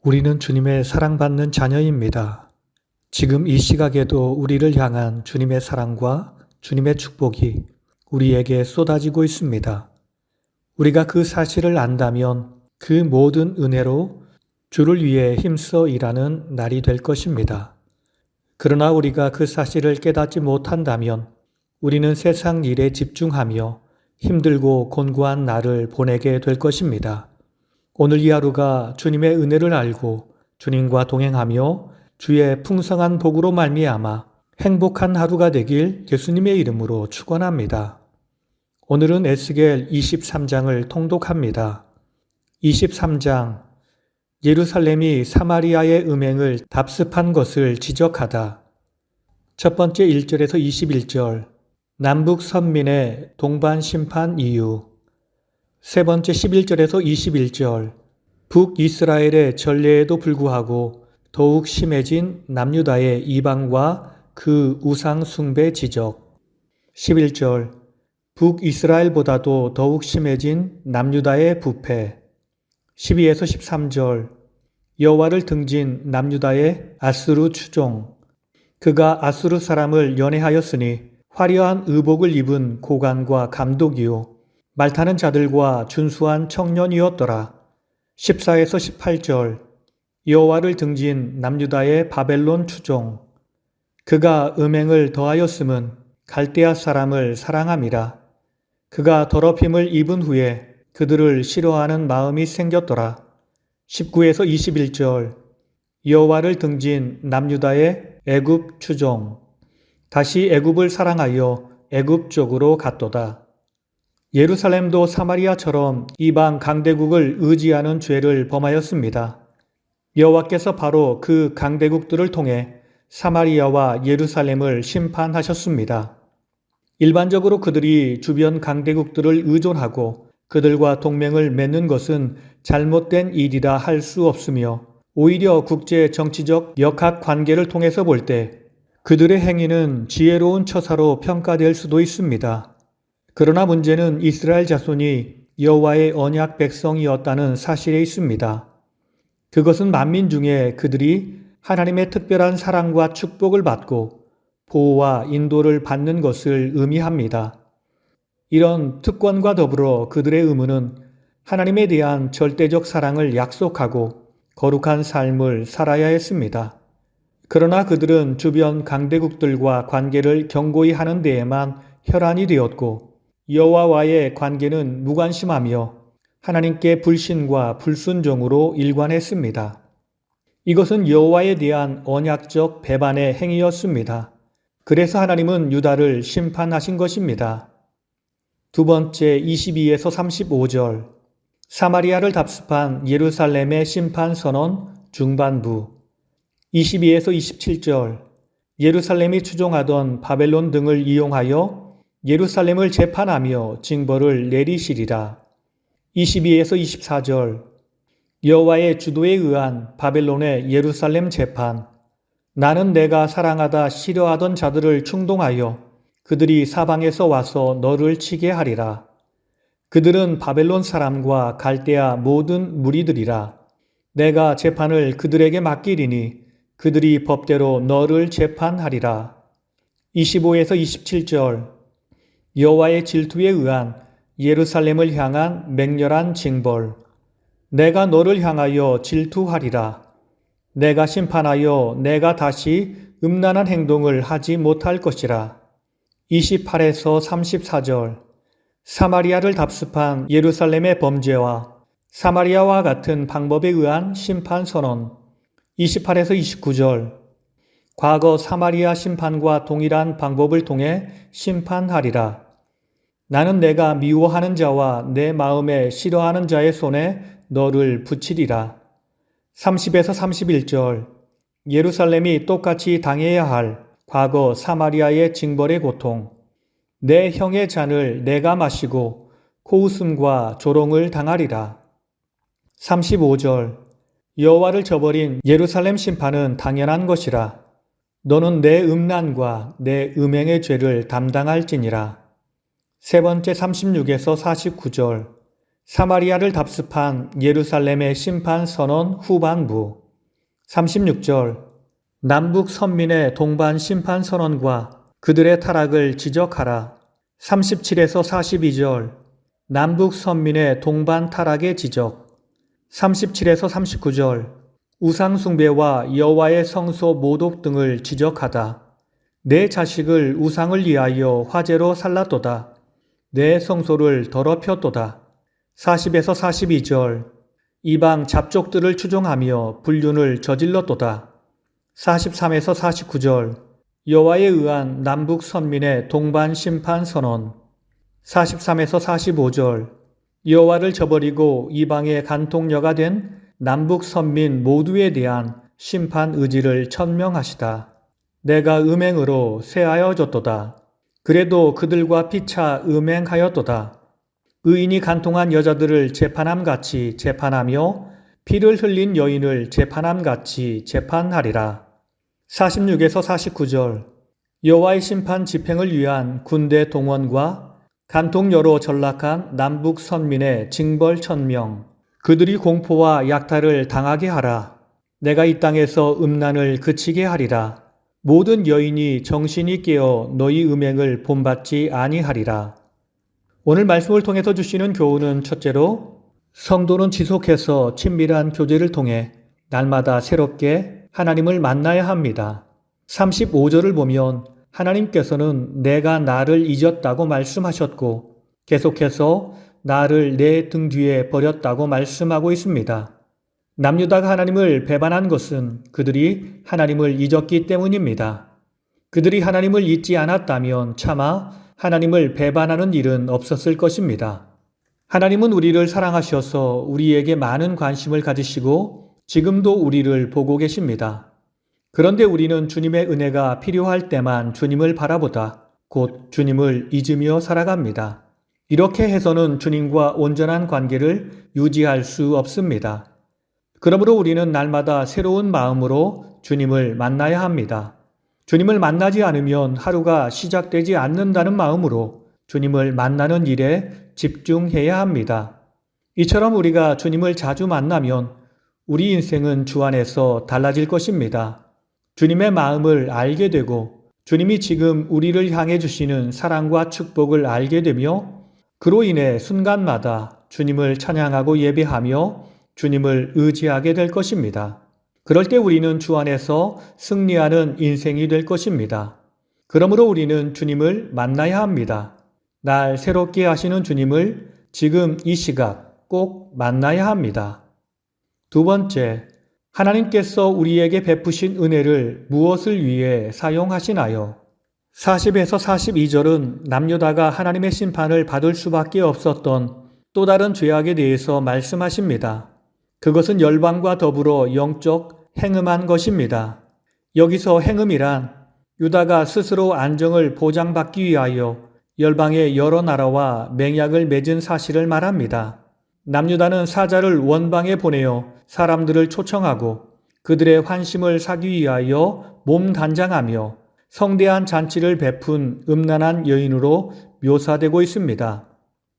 우리는 주님의 사랑받는 자녀입니다. 지금 이 시각에도 우리를 향한 주님의 사랑과 주님의 축복이 우리에게 쏟아지고 있습니다. 우리가 그 사실을 안다면 그 모든 은혜로 주를 위해 힘써 일하는 날이 될 것입니다. 그러나 우리가 그 사실을 깨닫지 못한다면 우리는 세상 일에 집중하며 힘들고 곤고한 날을 보내게 될 것입니다. 오늘 이 하루가 주님의 은혜를 알고 주님과 동행하며 주의 풍성한 복으로 말미암아 행복한 하루가 되길 예수님의 이름으로 축원합니다. 오늘은 에스겔 23장을 통독합니다. 23장 예루살렘이 사마리아의 음행을 답습한 것을 지적하다. 첫 번째 1절에서 21절 남북 선민의 동반 심판 이유. 세 번째 11절에서 21절 북이스라엘의 전례에도 불구하고 더욱 심해진 남유다의 이방과 그 우상 숭배 지적. 11절 북이스라엘보다도 더욱 심해진 남유다의 부패. 12에서 13절 여호와를 등진 남유다의 아수르 추종. 그가 아수르 사람을 연애하였으니 화려한 의복을 입은 고관과 감독이요 말 타는 자들과 준수한 청년이었더라. 14에서 18절 여호와를 등진 남유다의 바벨론 추종. 그가 음행을 더하였음은 갈대아 사람을 사랑함이라. 그가 더럽힘을 입은 후에 그들을 싫어하는 마음이 생겼더라. 19에서 21절 여호와를 등진 남유다의 애굽 추종. 다시 애굽을 사랑하여 애굽 쪽으로 갔도다. 예루살렘도 사마리아처럼 이방 강대국을 의지하는 죄를 범하였습니다. 여호와께서 바로 그 강대국들을 통해 사마리아와 예루살렘을 심판하셨습니다. 일반적으로 그들이 주변 강대국들을 의존하고 그들과 동맹을 맺는 것은 잘못된 일이라 할 수 없으며 오히려 국제 정치적 역학 관계를 통해서 볼 때 그들의 행위는 지혜로운 처사로 평가될 수도 있습니다. 그러나 문제는 이스라엘 자손이 여호와의 언약 백성이었다는 사실에 있습니다. 그것은 만민 중에 그들이 하나님의 특별한 사랑과 축복을 받고 보호와 인도를 받는 것을 의미합니다. 이런 특권과 더불어 그들의 의무는 하나님에 대한 절대적 사랑을 약속하고 거룩한 삶을 살아야 했습니다. 그러나 그들은 주변 강대국들과 관계를 견고히 하는 데에만 혈안이 되었고 여호와와의 관계는 무관심하며 하나님께 불신과 불순종으로 일관했습니다. 이것은 여호와에 대한 언약적 배반의 행위였습니다. 그래서 하나님은 유다를 심판하신 것입니다. 두 번째 22에서 35절 사마리아를 답습한 예루살렘의 심판 선언 중반부. 22에서 27절 예루살렘이 추종하던 바벨론 등을 이용하여 예루살렘을 재판하며 징벌을 내리시리라. 22에서 24절 여호와의 주도에 의한 바벨론의 예루살렘 재판. 나는 내가 사랑하다 싫어하던 자들을 충동하여 그들이 사방에서 와서 너를 치게 하리라. 그들은 바벨론 사람과 갈대아 모든 무리들이라. 내가 재판을 그들에게 맡기리니 그들이 법대로 너를 재판하리라. 25에서 27절 여호와의 질투에 의한 예루살렘을 향한 맹렬한 징벌. 내가 너를 향하여 질투하리라. 내가 심판하여 내가 다시 음란한 행동을 하지 못할 것이라. 28에서 34절 사마리아를 답습한 예루살렘의 범죄와 사마리아와 같은 방법에 의한 심판 선언. 28에서 29절 과거 사마리아 심판과 동일한 방법을 통해 심판하리라. 나는 내가 미워하는 자와 내 마음에 싫어하는 자의 손에 너를 붙이리라. 30에서 31절 예루살렘이 똑같이 당해야 할 과거 사마리아의 징벌의 고통. 내 형의 잔을 내가 마시고 코웃음과 조롱을 당하리라. 35절 여호와를 저버린 예루살렘 심판은 당연한 것이라. 너는 내 음란과 내 음행의 죄를 담당할지니라. 세 번째 36에서 49절 사마리아를 답습한 예루살렘의 심판 선언 후반부. 36절. 남북 선민의 동반 심판 선언과 그들의 타락을 지적하라. 37에서 42절. 남북 선민의 동반 타락의 지적. 37에서 39절. 우상 숭배와 여호와의 성소 모독 등을 지적하다. 내 자식을 우상을 위하여 화제로 살랐도다. 내 성소를 더럽혔도다. 40에서 42절. 이방 잡족들을 추종하며 불륜을 저질렀도다. 43에서 49절. 여호와에 의한 남북 선민의 동반 심판 선언. 43에서 45절. 여호와를 저버리고 이방의 간통녀가 된 남북 선민 모두에 대한 심판 의지를 천명하시다. 내가 음행으로 쇠하여 줬도다. 그래도 그들과 피차 음행하였도다. 의인이 간통한 여자들을 재판함같이 재판하며 피를 흘린 여인을 재판함같이 재판하리라. 46에서 49절. 여호와의 심판 집행을 위한 군대 동원과 간통녀로 전락한 남북 선민의 징벌 천명. 그들이 공포와 약탈을 당하게 하라. 내가 이 땅에서 음란을 그치게 하리라. 모든 여인이 정신이 깨어 너희 음행을 본받지 아니하리라. 오늘 말씀을 통해서 주시는 교훈은 첫째로 성도는 지속해서 친밀한 교제를 통해 날마다 새롭게 하나님을 만나야 합니다. 35절을 보면 하나님께서는 내가 나를 잊었다고 말씀하셨고 계속해서 나를 내 등 뒤에 버렸다고 말씀하고 있습니다. 남유다가 하나님을 배반한 것은 그들이 하나님을 잊었기 때문입니다. 그들이 하나님을 잊지 않았다면 차마 하나님을 배반하는 일은 없었을 것입니다. 하나님은 우리를 사랑하셔서 우리에게 많은 관심을 가지시고 지금도 우리를 보고 계십니다. 그런데 우리는 주님의 은혜가 필요할 때만 주님을 바라보다 곧 주님을 잊으며 살아갑니다. 이렇게 해서는 주님과 온전한 관계를 유지할 수 없습니다. 그러므로 우리는 날마다 새로운 마음으로 주님을 만나야 합니다. 주님을 만나지 않으면 하루가 시작되지 않는다는 마음으로 주님을 만나는 일에 집중해야 합니다. 이처럼 우리가 주님을 자주 만나면 우리 인생은 주 안에서 달라질 것입니다. 주님의 마음을 알게 되고 주님이 지금 우리를 향해 주시는 사랑과 축복을 알게 되며 그로 인해 순간마다 주님을 찬양하고 예배하며 주님을 의지하게 될 것입니다. 그럴 때 우리는 주 안에서 승리하는 인생이 될 것입니다. 그러므로 우리는 주님을 만나야 합니다. 날 새롭게 하시는 주님을 지금 이 시각 꼭 만나야 합니다. 두 번째, 하나님께서 우리에게 베푸신 은혜를 무엇을 위해 사용하시나요? 40에서 42절은 남유다가 하나님의 심판을 받을 수밖에 없었던 또 다른 죄악에 대해서 말씀하십니다. 그것은 열방과 더불어 영적 행음한 것입니다. 여기서 행음이란 유다가 스스로 안정을 보장받기 위하여 열방의 여러 나라와 맹약을 맺은 사실을 말합니다. 남유다는 사자를 원방에 보내어 사람들을 초청하고 그들의 환심을 사기 위하여 몸단장하며 성대한 잔치를 베푼 음란한 여인으로 묘사되고 있습니다.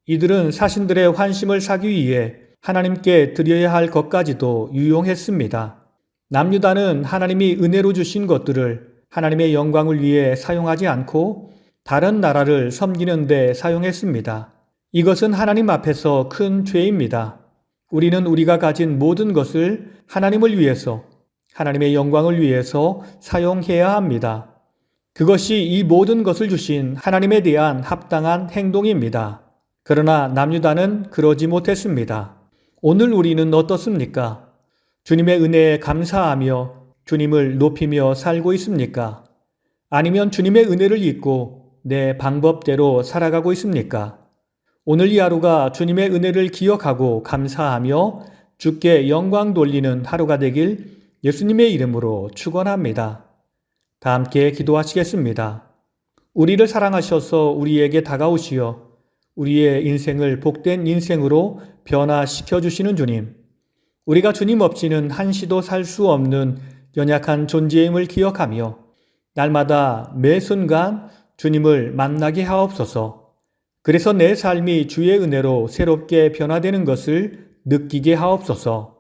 이들은 사신들의 환심을 사기 위해 하나님께 드려야 할 것까지도 유용했습니다. 남유다는 하나님이 은혜로 주신 것들을 하나님의 영광을 위해 사용하지 않고 다른 나라를 섬기는 데 사용했습니다. 이것은 하나님 앞에서 큰 죄입니다. 우리는 우리가 가진 모든 것을 하나님을 위해서, 하나님의 영광을 위해서 사용해야 합니다. 그것이 이 모든 것을 주신 하나님에 대한 합당한 행동입니다. 그러나 남유다는 그러지 못했습니다. 오늘 우리는 어떻습니까? 주님의 은혜에 감사하며 주님을 높이며 살고 있습니까? 아니면 주님의 은혜를 잊고 내 방법대로 살아가고 있습니까? 오늘 이 하루가 주님의 은혜를 기억하고 감사하며 주께 영광 돌리는 하루가 되길 예수님의 이름으로 축원합니다. 다 함께 기도하시겠습니다. 우리를 사랑하셔서 우리에게 다가오시어 우리의 인생을 복된 인생으로 변화시켜 주시는 주님. 우리가 주님 없이는 한시도 살 수 없는 연약한 존재임을 기억하며 날마다 매 순간 주님을 만나게 하옵소서. 그래서 내 삶이 주의 은혜로 새롭게 변화되는 것을 느끼게 하옵소서.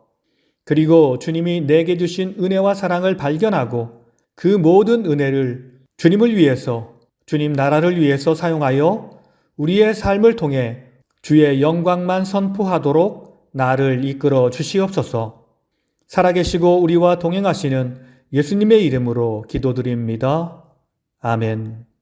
그리고 주님이 내게 주신 은혜와 사랑을 발견하고 그 모든 은혜를 주님을 위해서, 주님 나라를 위해서 사용하여 우리의 삶을 통해 주의 영광만 선포하도록 나를 이끌어 주시옵소서. 살아계시고 우리와 동행하시는 예수님의 이름으로 기도드립니다. 아멘.